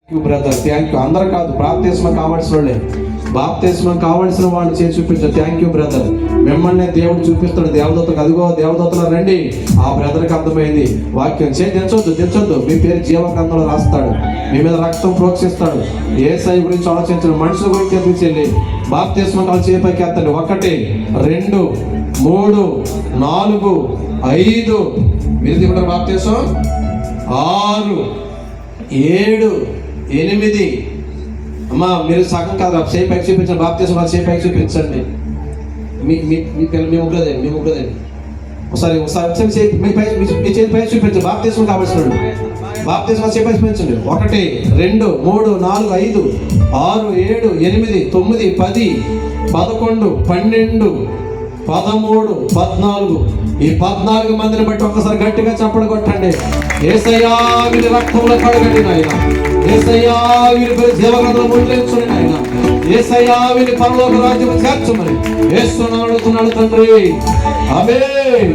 Brother, thank you. అందరు కాదు, బాప్తిస్మం కావాల్సిన వాళ్ళే, బాప్తిస్మం కావాల్సిన వాళ్ళు చేసి చూపించారు. Thank you brother. మిమ్మల్ని దేవుడు చూపిస్తాడు. దేవదూతకు అదిగో దేవదూతలు రండి. ఆ బ్రదర్కి అర్థమైంది వాక్యం. దించొద్దు. మీ పేరు జీవగ్రంథంలో రాస్తాడు, మీ మీద రక్తం ప్రోక్షిస్తాడు. యేసయ్య గురించి ఆలోచించండి, మనుషుల గురించి ఎందుకు చెల్లి. బాప్తిస్మం కావాలి, చేపైకి ఎత్తండి. 1 2 3 4 5 మీరు తీసుకుంటారు. బాప్తిస్మం 6 7 8. అమ్మా మీరు సగం కాదు, చేపైకి చూపించండి. బాప్తిస్మం చేపైకి చూపించండి. మీ ముగ్గురదే ఒకసారి మీ చేతి పై చూపించండి. బాప్తిస్మం కావాల్సిన బాప్తిస్మం చేపైకి చూపించండి. 1 2 3 4 5 6 7 8 9 10 11 12 13 14. ఈ 14 మందిని బట్టి ఒక్కసారి గట్టిగా చప్పట్లు కొట్టండి. యేసయ్యా వీరి రక్తంలో కడగండి నాయన. యేసయ్యా వీరి జీవగ్రంథంలో ముద్రించండి నాయన. యేసయ్యా వీరి పరలోక రాజ్యం చేర్చమని యేసు నామమున అడుగుతున్నాను తండ్రి. ఆమేన్.